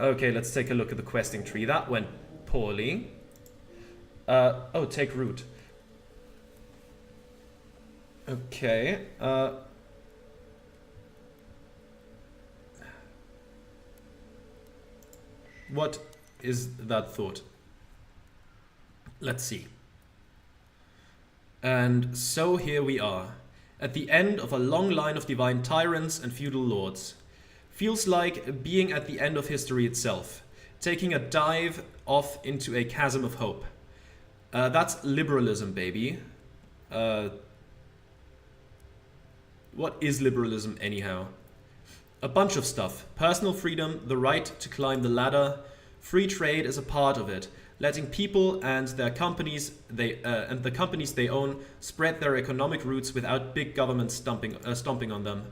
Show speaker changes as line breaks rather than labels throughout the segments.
Okay, let's take a look at the questing tree. That went poorly. Oh, take root. Okay. What is that thought? Let's see. And so here we are, at the end of a long line of divine tyrants and feudal lords. Feels like being at the end of history itself, taking a dive off into a chasm of hope. That's liberalism, baby. What is liberalism anyhow? A bunch of stuff. Personal freedom, the right to climb the ladder. Free trade is a part of it. Letting people and their companies the companies they own spread their economic roots without big government stomping on them.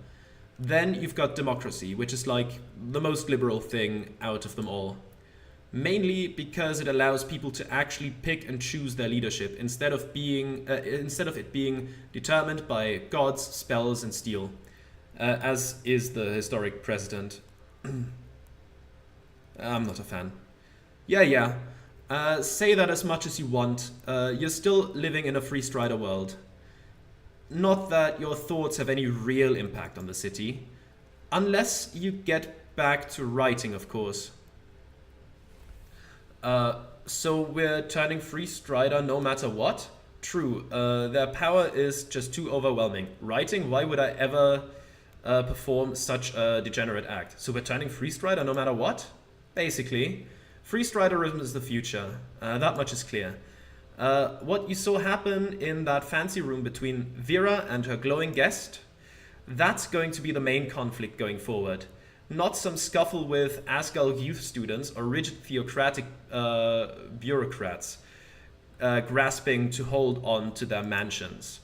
Then you've got democracy, which is like the most liberal thing out of them all. Mainly because it allows people to actually pick and choose their leadership instead of it being determined by gods, spells, and steel, as is the historic president. I'm not a fan. Yeah. Say that as much as you want. You're still living in a Freestrider world. Not that your thoughts have any real impact on the city. Unless you get back to writing, of course. So we're turning Freestrider no matter what? True, their power is just too overwhelming. Writing, why would I ever perform such a degenerate act? So we're turning Freestrider no matter what? Basically. Freestriderism is the future, that much is clear. What you saw happen in that fancy room between Vera and her glowing guest, that's going to be the main conflict going forward. Not some scuffle with Asgal youth students or rigid theocratic bureaucrats grasping to hold on to their mansions.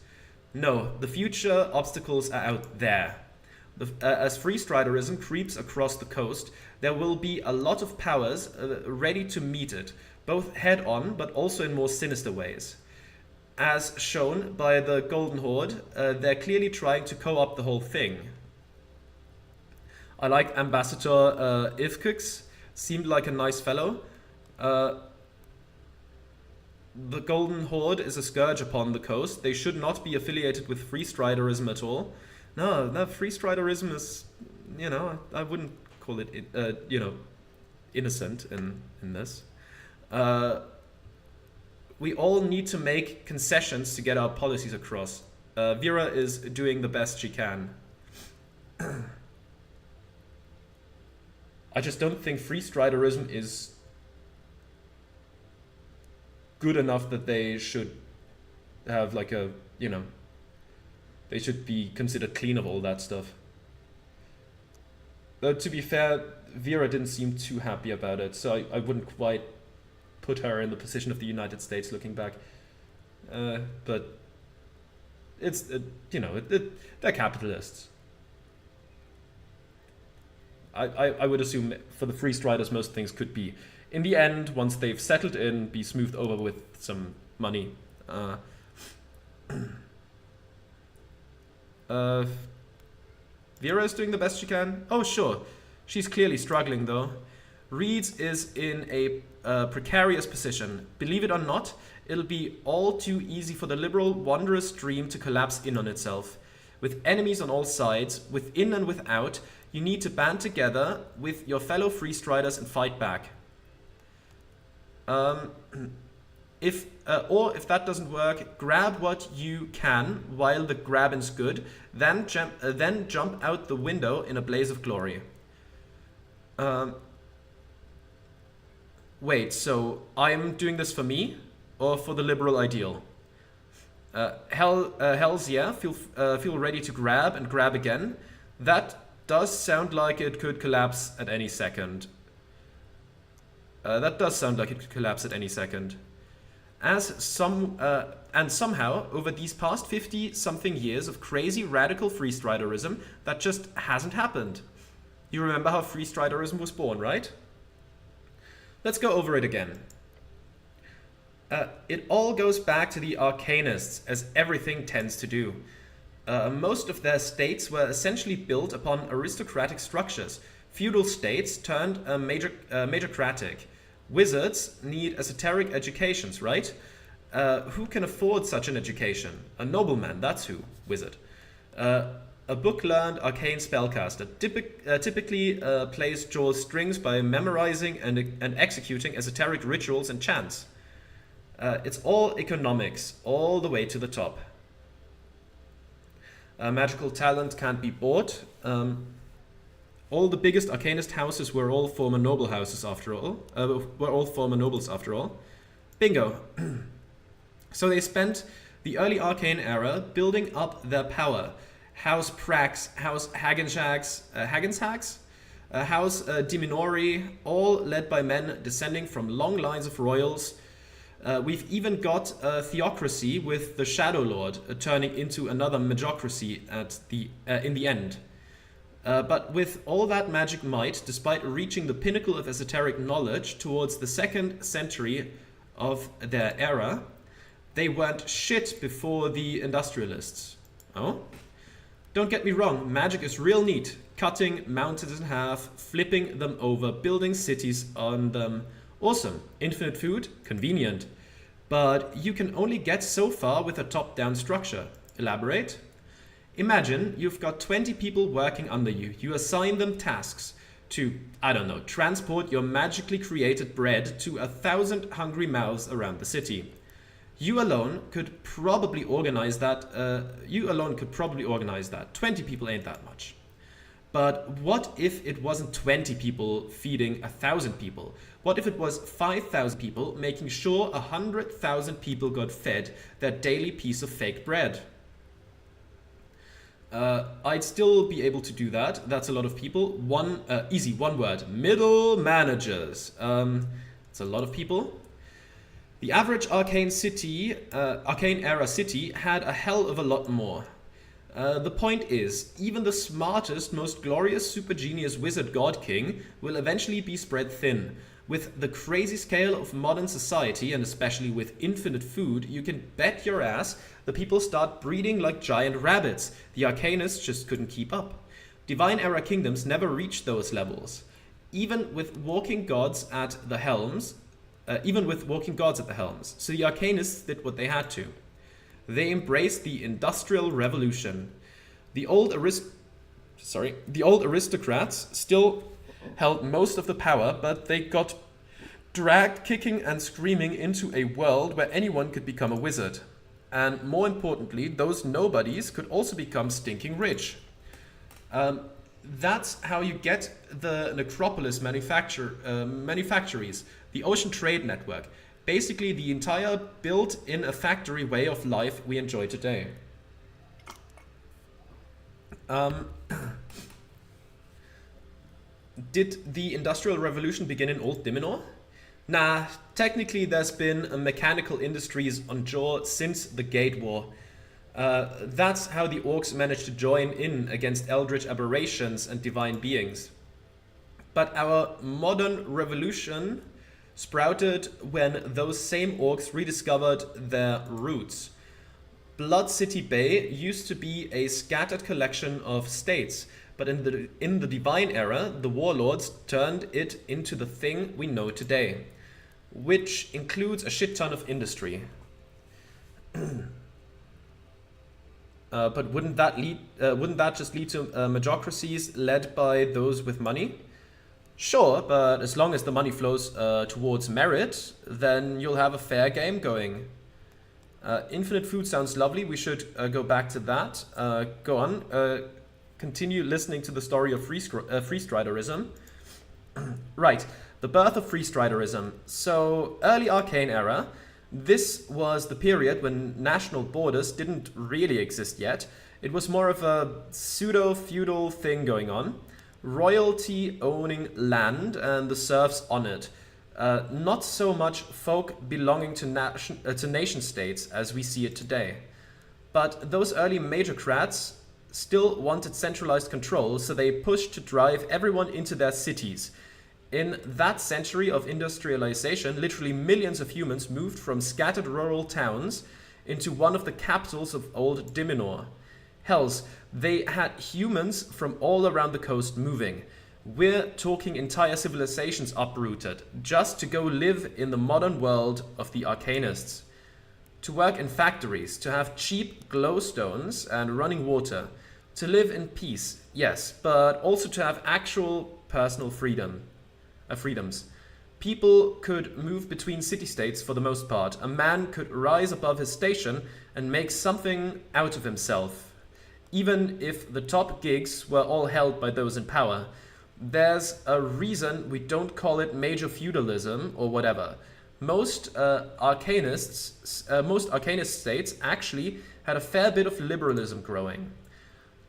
No, the future obstacles are out there. As Freestriderism creeps across the coast, there will be a lot of powers ready to meet it, both head-on but also in more sinister ways. As shown by the Golden Horde, they're clearly trying to co-opt the whole thing. I like Ambassador Ivkux, seemed like a nice fellow. The Golden Horde is a scourge upon the coast. They should not be affiliated with Freestriderism at all. No, Freestriderism is, I wouldn't call it, innocent in this. We all need to make concessions to get our policies across. Vera is doing the best she can. I just don't think Freestriderism is good enough that they should have like a, they should be considered clean of all that stuff. Though to be fair, Vera didn't seem too happy about it, so I wouldn't quite put her in the position of the United States looking back. But it's, they're capitalists. I would assume for the Freestriders most things could be, in the end, once they've settled in, be smoothed over with some money. Vera's doing the best she can? Oh, sure. She's clearly struggling, though. Reeds is in a precarious position. Believe it or not, it'll be all too easy for the liberal, wondrous dream to collapse in on itself. With enemies on all sides, within and without, you need to band together with your fellow Freestriders and fight back. If that doesn't work, grab what you can while the grabbing's good, then jump out the window in a blaze of glory. Wait, so I'm doing this for me or for the liberal ideal? Hells yeah, feel ready to grab and grab again. That does sound like it could collapse at any second. And somehow, over these past 50-something years of crazy radical Freestriderism, that just hasn't happened. You remember how Freestriderism was born, right? Let's go over it again. It all goes back to the Arcanists, as everything tends to do. Most of their states were essentially built upon aristocratic structures, Feudal states turned majorcratic. Wizards need esoteric educations, right? Who can afford such an education? A nobleman, that's who. Wizard. A book-learned arcane spellcaster typically plays Joel's strings by memorizing and executing esoteric rituals and chants. It's all economics, all the way to the top. Magical talent can't be bought. All the biggest arcanist houses were all former noble houses after all. Were all former nobles after all. Bingo. So they spent the early arcane era building up their power. House Prax, House Hagenshacks, House Diminori, all led by men descending from long lines of royals. We've even got a theocracy with the Shadow Lord turning into another magocracy in the end. But with all that magic might, despite reaching the pinnacle of esoteric knowledge towards the 2nd century of their era, they weren't shit before the industrialists. Oh? Don't get me wrong, magic is real neat. Cutting mountains in half, flipping them over, building cities on them. Awesome. Infinite food? Convenient. But you can only get so far with a top-down structure. Elaborate? Imagine you've got 20 people working under you. You assign them tasks to, I don't know, transport your magically created bread to 1,000 hungry mouths around the city. You alone could probably organize that. 20 people ain't that much. But what if it wasn't 20 people feeding 1,000 people? What if it was 5,000 people making sure 100,000 people got fed their daily piece of fake bread? I'd still be able to do that. That's a lot of people. Easy, one word. Middle managers. It's a lot of people. The average arcane era city had a hell of a lot more. The point is, even the smartest, most glorious super genius wizard god king will eventually be spread thin. With the crazy scale of modern society, and especially with infinite food, you can bet your ass the people start breeding like giant rabbits. The arcanists just couldn't keep up. Divine era kingdoms never reached those levels. Even with walking gods at the helms, so the arcanists did what they had to. They embraced the Industrial Revolution. The old aristocrats still held most of the power, but they got dragged kicking and screaming into a world where anyone could become a wizard. And more importantly, those nobodies could also become stinking rich. That's how you get the Necropolis manufactories, the Ocean Trade Network, basically the entire built-in-a-factory way of life we enjoy today. Did the Industrial Revolution begin in Old Diminor? Nah, technically there's been a mechanical industries on Jor since the Gate War. That's how the orcs managed to join in against eldritch aberrations and divine beings. But our modern revolution sprouted when those same orcs rediscovered their roots. Blood City Bay used to be a scattered collection of states, but in the Divine Era, the warlords turned it into the thing we know today, which includes a shit ton of industry. But wouldn't that just lead to magocracies led by those with money? Sure, but as long as the money flows towards merit, then you'll have a fair game going. Infinite food sounds lovely. We should go back to that. Go on. Continue listening to the story of Freestriderism. Right, the birth of Freestriderism. So, early Arcane Era. This was the period when national borders didn't really exist yet. It was more of a pseudo-feudal thing going on. Royalty owning land and the serfs on it. Not so much folk belonging to nation states as we see it today. But those early majorcrats still wanted centralized control, so they pushed to drive everyone into their cities. In that century of industrialization, literally millions of humans moved from scattered rural towns into one of the capitals of Old Diminor. Hells, they had humans from all around the coast moving. We're talking entire civilizations uprooted just to go live in the modern world of the arcanists. To work in factories, to have cheap glowstones and running water, to live in peace, yes, but also to have actual personal freedoms. People could move between city-states for the most part. A man could rise above his station and make something out of himself. Even if the top gigs were all held by those in power, there's a reason we don't call it major feudalism or whatever. Most arcanist states actually had a fair bit of liberalism growing.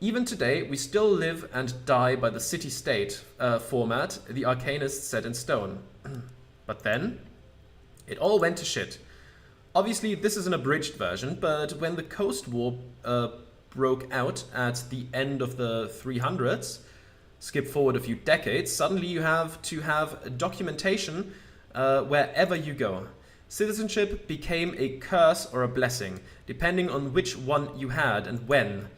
Even today, we still live and die by the city-state format the arcanists set in stone. But then, it all went to shit. Obviously, this is an abridged version, but when the Coast War broke out at the end of the 300s, skip forward a few decades, suddenly you have to have documentation wherever you go. Citizenship became a curse or a blessing, depending on which one you had and when.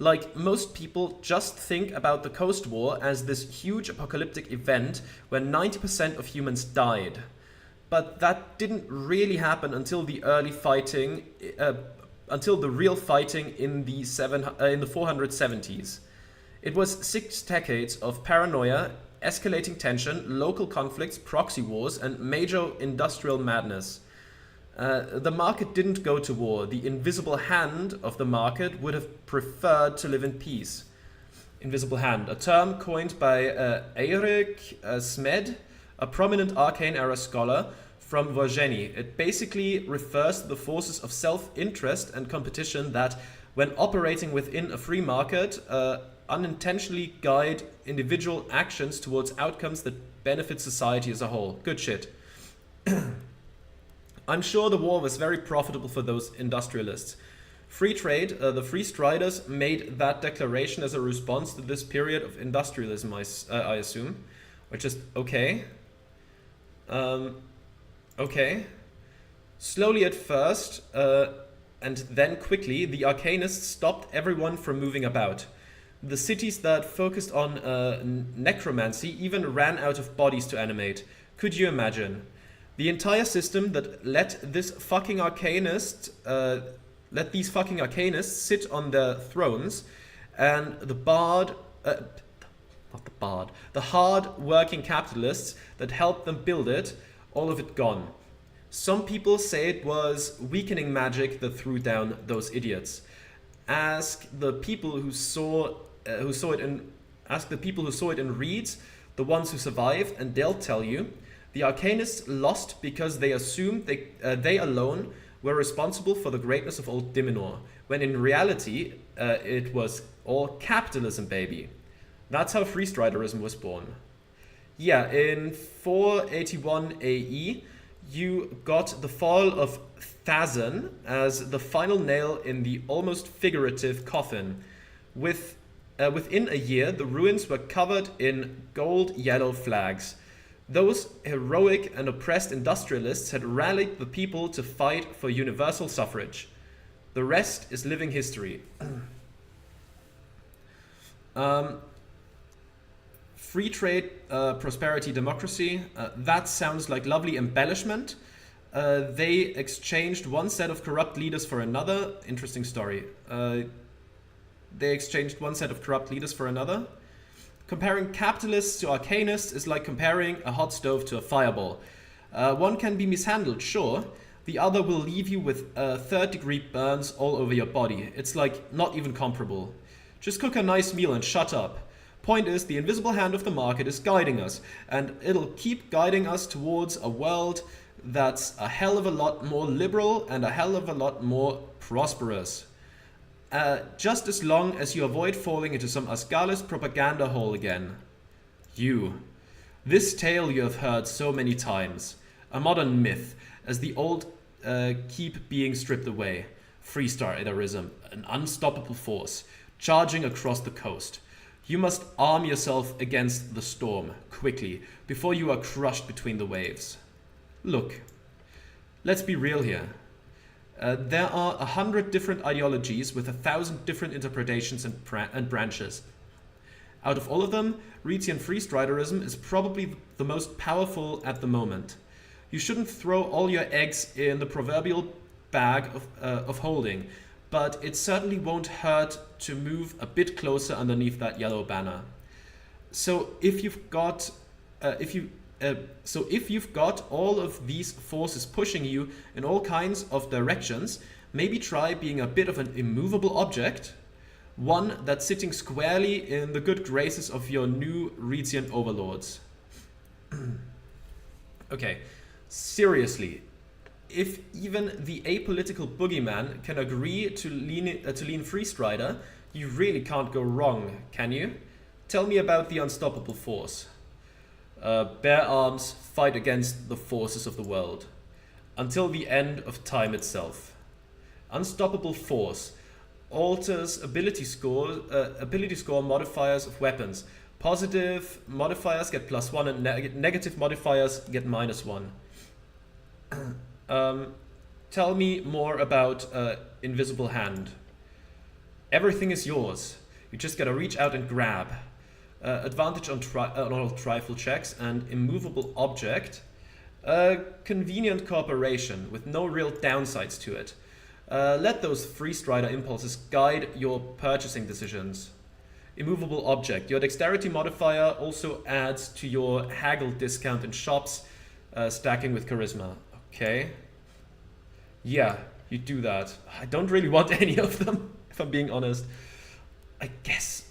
Like, most people just think about the Coast War as this huge apocalyptic event where 90% of humans died. But that didn't really happen until the real fighting in the 470s. It was 6 decades of paranoia, escalating tension, local conflicts, proxy wars, and major industrial madness. The market didn't go to war. The invisible hand of the market would have preferred to live in peace. Invisible hand, a term coined by Eirik Smed, a prominent arcane-era scholar from Vojeni. It basically refers to the forces of self-interest and competition that, when operating within a free market, unintentionally guide individual actions towards outcomes that benefit society as a whole. Good shit. I'm sure the war was very profitable for those industrialists. Free trade, the Freestriders made that declaration as a response to this period of industrialism, I assume. Which is okay. Okay. Slowly at first, and then quickly, the arcanists stopped everyone from moving about. The cities that focused on necromancy even ran out of bodies to animate. Could you imagine? The entire system that let these fucking arcanists sit on their thrones, and the hard-working capitalists that helped them build it, all of it gone. Some people say it was weakening magic that threw down those idiots. Ask the people who saw it in reads, the ones who survived, and they'll tell you. The arcanists lost because they assumed they alone were responsible for the greatness of old Dimenor, when in reality it was all capitalism, baby. That's how Freestriderism was born. Yeah, in 481 AE, you got the fall of Thazan as the final nail in the almost figurative coffin. Within a year, the ruins were covered in gold-yellow flags. Those heroic and oppressed industrialists had rallied the people to fight for universal suffrage. The rest is living history. Free trade, prosperity, democracy. That sounds like lovely embellishment. They exchanged one set of corrupt leaders for another. Interesting story. Comparing capitalists to arcanists is like comparing a hot stove to a fireball. One can be mishandled, sure. The other will leave you with 3rd-degree burns all over your body. It's like not even comparable. Just cook a nice meal and shut up. Point is, the invisible hand of the market is guiding us, and it'll keep guiding us towards a world that's a hell of a lot more liberal and a hell of a lot more prosperous. Just as long as you avoid falling into some Ascalis propaganda hole again. You. This tale you have heard so many times. A modern myth, as the old keep being stripped away. Freestriders, an unstoppable force, charging across the coast. You must arm yourself against the storm, quickly, before you are crushed between the waves. Look, let's be real here. There are 100 different ideologies with 1,000 different interpretations and branches. Out of all of them, Retian Freestriderism is probably the most powerful at the moment. You shouldn't throw all your eggs in the proverbial bag of holding, but it certainly won't hurt to move a bit closer underneath that yellow banner. So if you've got all of these forces pushing you in all kinds of directions, maybe try being a bit of an immovable object, one that's sitting squarely in the good graces of your new Retian overlords. Okay, seriously, if even the apolitical boogeyman can agree to lean Freestrider, you really can't go wrong, can you? Tell me about the unstoppable force. Bear arms, fight against the forces of the world. Until the end of time itself. Unstoppable force alters ability score modifiers of weapons. Positive modifiers get +1 and negative modifiers get -1. Tell me more about Invisible Hand. Everything is yours. You just gotta reach out and grab. Advantage on all trifle checks and immovable object. Convenient cooperation with no real downsides to it. Let those Freestrider impulses guide your purchasing decisions. Immovable object. Your dexterity modifier also adds to your haggle discount in shops, stacking with charisma. Okay. Yeah, you do that. I don't really want any of them, if I'm being honest. I guess.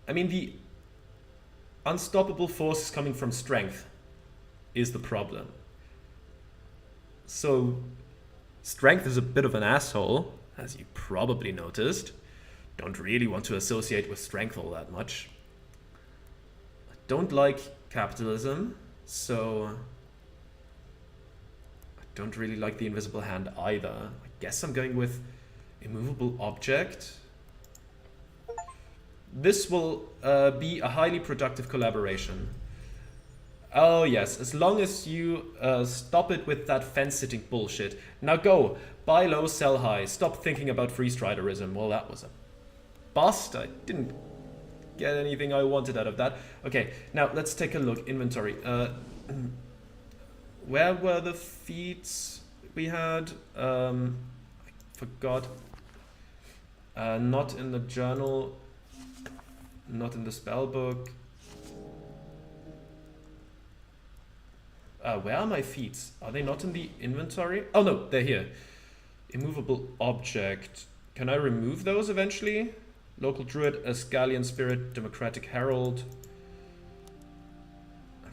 I mean, the unstoppable force is coming from strength is the problem. So, strength is a bit of an asshole, as you probably noticed. Don't really want to associate with strength all that much. I don't like capitalism, so I don't really like the invisible hand either. I guess I'm going with immovable object. This will be a highly productive collaboration. Oh yes, as long as you stop it with that fence-sitting bullshit. Now go, buy low, sell high, stop thinking about Freestriderism. Well, that was a bust. I didn't get anything I wanted out of that. Okay, now let's take a look. Inventory. Where were the feats we had? I forgot. Not in the journal. Not in the spell book. Where are my feats? Are they not in the inventory? Oh no, they're here. Immovable object. Can I remove those eventually? Local druid, Ascalian spirit, democratic herald.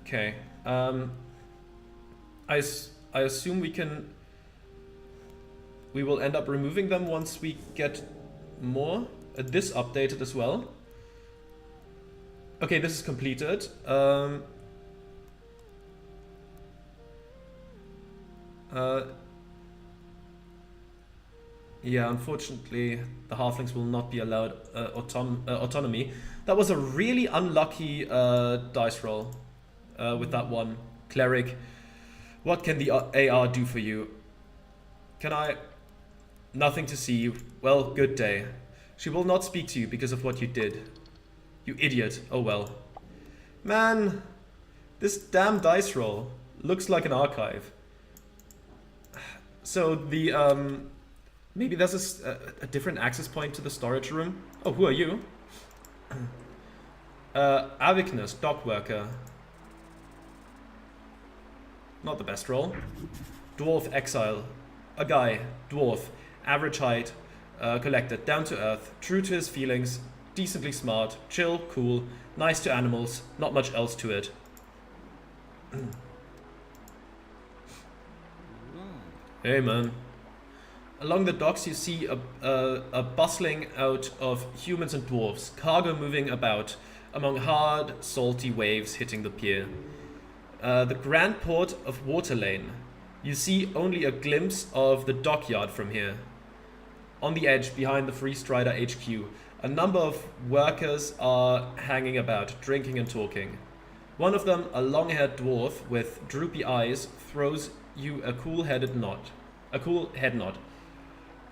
Okay. I assume we will end up removing them once we get more. This updated as well. Okay, this is completed. Yeah, unfortunately, the halflings will not be allowed autonomy. That was a really unlucky dice roll with that one. Cleric, what can the AR do for you? Can I? Nothing to see. Well, good day. She will not speak to you because of what you did. You idiot. Oh well. Man, this damn dice roll looks like an archive. So the, maybe there's a different access point to the storage room. Oh, who are you? Avignus, dock worker. Not the best roll. Dwarf exile. A guy, dwarf, average height, collected, down to earth, true to his feelings, decently smart, chill, cool, nice to animals, not much else to it. Hey man. Along the docks you see a bustling out of humans and dwarves, cargo moving about among hard, salty waves hitting the pier. The grand port of Waterlane. You see only a glimpse of the dockyard from here. On the edge, behind the Freestrider HQ, a number of workers are hanging about, drinking and talking. One of them, a long-haired dwarf with droopy eyes, throws you a cool head nod.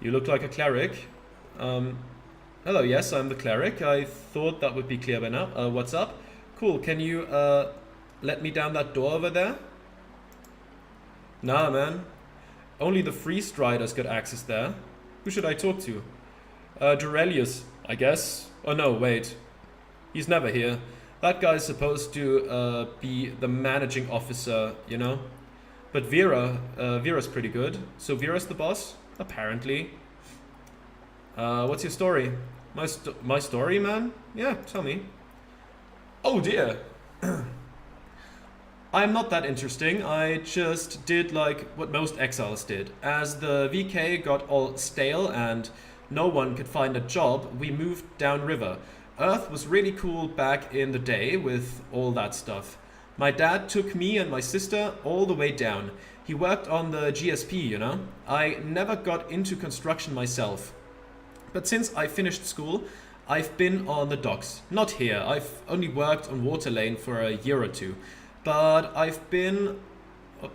You look like a cleric. Hello, yes, I'm the cleric. I thought that would be clear by now. What's up? Cool, can you let me down that door over there? Nah, man. Only the Freestriders got access there. Who should I talk to? Durelius, I guess. Oh no, wait. He's never here. That guy's supposed to be the managing officer, you know? But Vera's pretty good. So Vera's the boss? Apparently. What's your story? My story, man? Yeah, tell me. Oh dear. I'm not that interesting. I just did like what most exiles did. As the VK got all stale and no one could find a job, we moved downriver. Earth was really cool back in the day with all that stuff. My dad took me and my sister all the way down. He worked on the GSP, you know? I never got into construction myself. But since I finished school, I've been on the docks. Not here, I've only worked on water lane for a year or two. But I've been... Oh,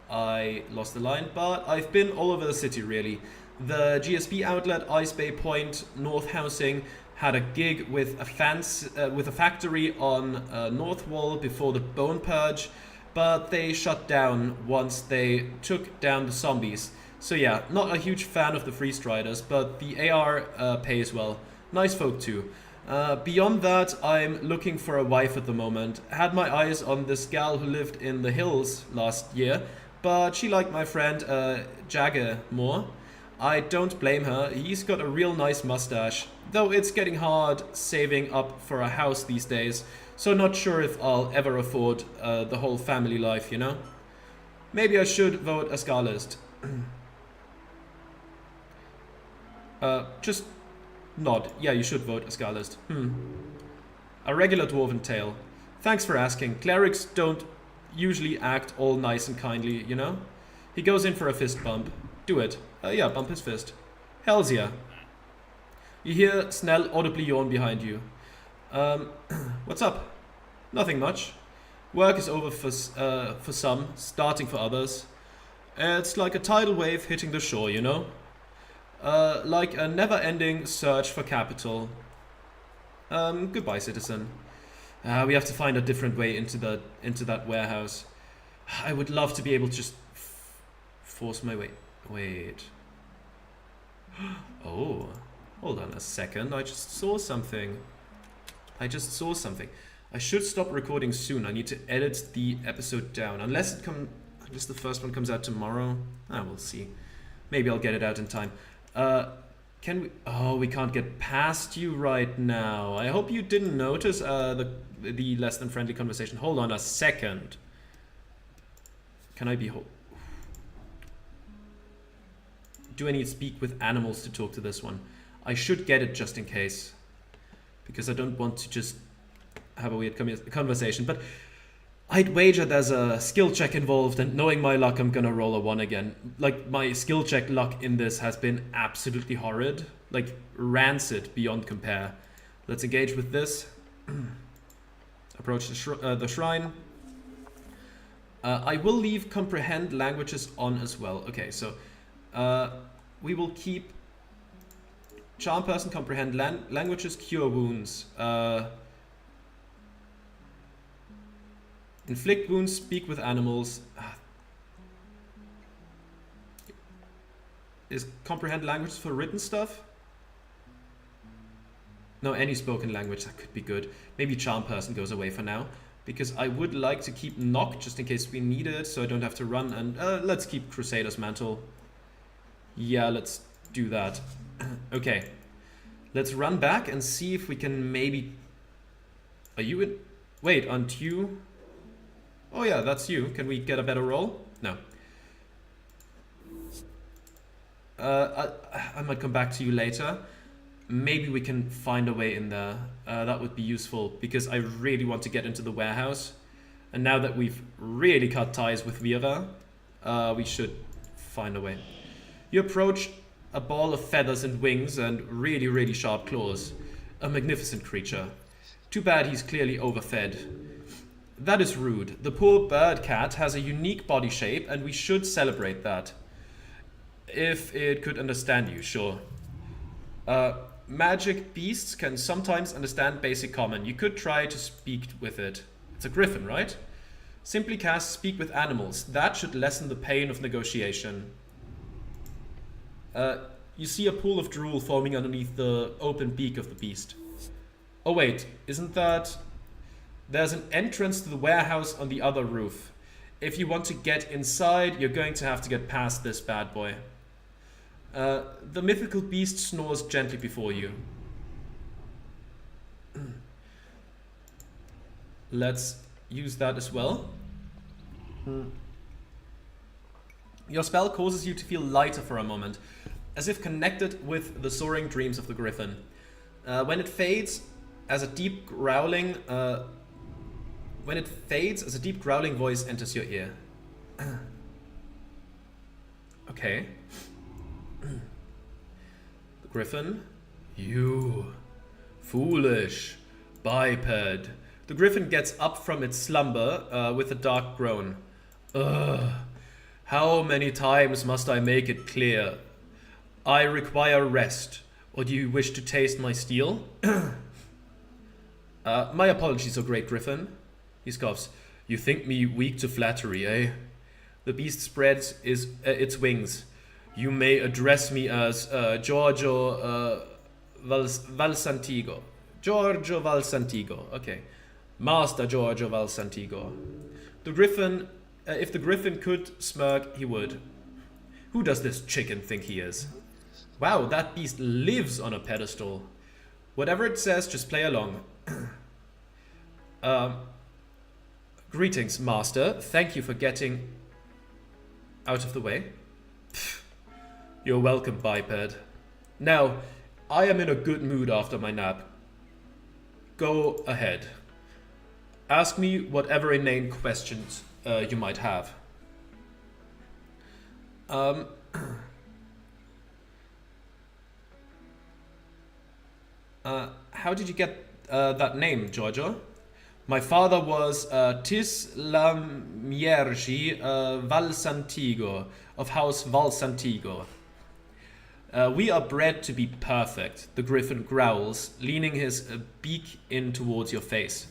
I lost the line, but I've been all over the city really. The GSP outlet, Ice Bay Point, North Housing, had a gig with a factory on North Wall before the Bone Purge, but they shut down once they took down the zombies. So yeah, not a huge fan of the Freestriders, but the AR pays well. Nice folk too. Beyond that, I'm looking for a wife at the moment. Had my eyes on this gal who lived in the hills last year, but she liked my friend Jagger more. I don't blame her, he's got a real nice mustache. Though it's getting hard saving up for a house these days, so not sure if I'll ever afford the whole family life, you know? Maybe I should vote a Scarlist. Just nod. Yeah, you should vote a Scarlist. A regular dwarven tale. Thanks for asking. Clerics don't usually act all nice and kindly, you know? He goes in for a fist bump. Do it. Yeah, bump his fist. Hells yeah. You hear Snell audibly yawn behind you. What's up? Nothing much. Work is over for some, starting for others. It's like a tidal wave hitting the shore, you know? Like a never-ending search for capital. Goodbye, citizen. We have to find a different way into that warehouse. I would love to be able to just force my way. Wait. Oh, hold on a second. I just saw something. I should stop recording soon. I need to edit the episode down. Unless the first one comes out tomorrow. We'll see. Maybe I'll get it out in time. Can we... Oh, we can't get past you right now. I hope you didn't notice the less than friendly conversation. Hold on a second. Can I be... Do I need to speak with animals to talk to this one? I should get it just in case. Because I don't want to just have a weird conversation. But I'd wager there's a skill check involved, and knowing my luck, I'm gonna roll a 1 again. Like, my skill check luck in this has been absolutely horrid. Like, rancid beyond compare. Let's engage with this. Approach the shrine. I will leave comprehend languages on as well. Okay, so we will keep charm person, comprehend languages, cure wounds. Inflict wounds, speak with animals. Is comprehend languages for written stuff? No, any spoken language, that could be good. Maybe charm person goes away for now. Because I would like to keep knock just in case we need it, so I don't have to run. And let's keep Crusader's Mantle. Yeah, let's do that. Okay. Let's run back and see if we can maybe... Are you in... Wait, aren't you... Oh yeah, that's you. Can we get a better roll? No. I might come back to you later. Maybe we can find a way in there. That would be useful because I really want to get into the warehouse. And now that we've really cut ties with Vera, we should find a way. You approach a ball of feathers and wings and really, really sharp claws. A magnificent creature. Too bad he's clearly overfed. That is rude. The poor bird cat has a unique body shape and we should celebrate that. If it could understand you, sure. Magic beasts can sometimes understand basic common. You could try to speak with it. It's a griffin, right? Simply cast Speak with Animals. That should lessen the pain of negotiation. You see a pool of drool forming underneath the open beak of the beast. Oh wait, isn't that... There's an entrance to the warehouse on the other roof. If you want to get inside, you're going to have to get past this bad boy. The mythical beast snores gently before you. Let's use that as well. Your spell causes you to feel lighter for a moment, as if connected with the soaring dreams of the griffin. When it fades, as a deep growling voice enters your ear. Okay. The griffin. You foolish biped. The griffin gets up from its slumber with a dark groan. Ugh. How many times must I make it clear? I require rest. Or do you wish to taste my steel? My apologies, O great griffin. He scoffs. You think me weak to flattery, eh? The beast spreads its wings. You may address me as Giorgio Valsantigo. Giorgio Valsantigo. Okay. Master Giorgio Valsantigo. The griffin, if the griffin could smirk, he would. Who does this chicken think he is? Wow, that beast lives on a pedestal. Whatever it says, just play along. Greetings, master. Thank you for getting out of the way. Pfft. You're welcome, biped. Now, I am in a good mood after my nap. Go ahead. Ask me whatever inane questions you might have. How did you get that name, Giorgio? My father was Tislamiergi Valsantigo, of House Valsantigo. We are bred to be perfect, the griffin growls, leaning his beak in towards your face.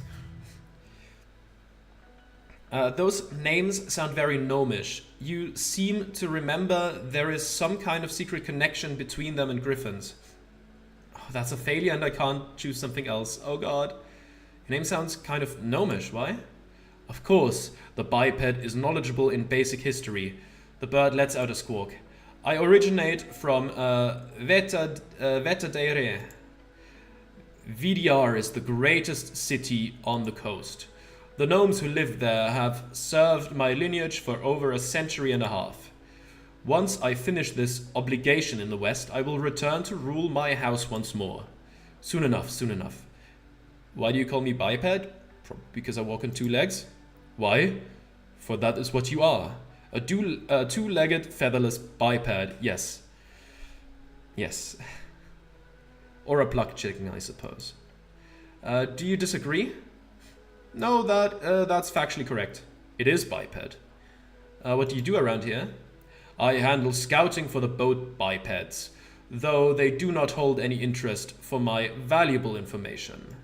Those names sound very gnomish. You seem to remember there is some kind of secret connection between them and griffins. Oh, that's a failure and I can't choose something else. Oh god. Your name sounds kind of gnomish, why? Of course, the biped is knowledgeable in basic history. The bird lets out a squawk. I originate from Vetadere. Vidyar is the greatest city on the coast. The gnomes who live there have served my lineage for over a century and a half. Once I finish this obligation in the West, I will return to rule my house once more. Soon enough, soon enough. Why do you call me biped? Because I walk on two legs? Why? For that is what you are. A two-legged, featherless biped, yes. Yes. Or a plucked chicken, I suppose. Do you disagree? No, that's factually correct. It is biped. What do you do around here? I handle scouting for the boat bipeds, though they do not hold any interest for my valuable information.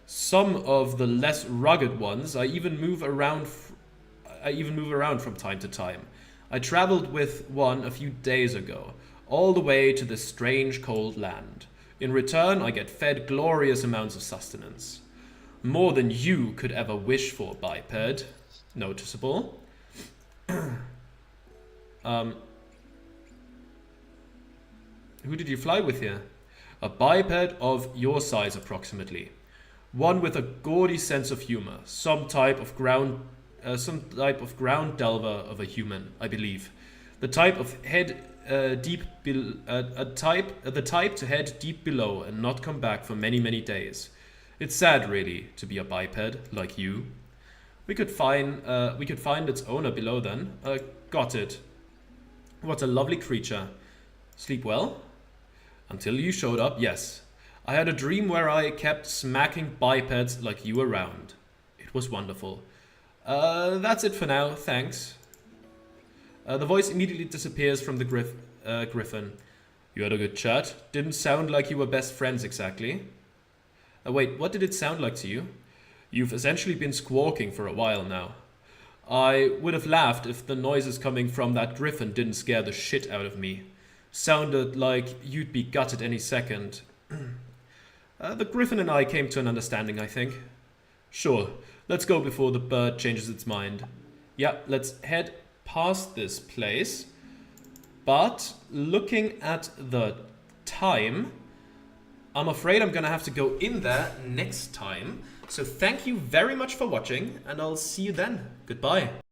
Some of the less rugged ones I even move around from time to time. I traveled with one a few days ago, all the way to this strange cold land. In return, I get fed glorious amounts of sustenance. More than you could ever wish for, biped. Noticeable. Who did you fly with here? A biped of your size, approximately. One with a gaudy sense of humor. Some type of ground delver of a human, I believe. The type of head the type to head deep below and not come back for many, many days. It's sad, really, to be a biped like you. We could find its owner below then. Got it. What a lovely creature. Sleep well? Until you showed up, yes. I had a dream where I kept smacking bipeds like you around. It was wonderful. That's it for now, thanks. The voice immediately disappears from the griffin. You had a good chat. Didn't sound like you were best friends exactly. Wait, what did it sound like to you? You've essentially been squawking for a while now. I would have laughed if the noises coming from that griffin didn't scare the shit out of me. Sounded like you'd be gutted any second. The griffin and I came to an understanding, I think. Sure, let's go before the bird changes its mind. Yeah, let's head past this place. But looking at the time, I'm afraid I'm gonna have to go in there next time. So thank you very much for watching, and I'll see you then. Goodbye.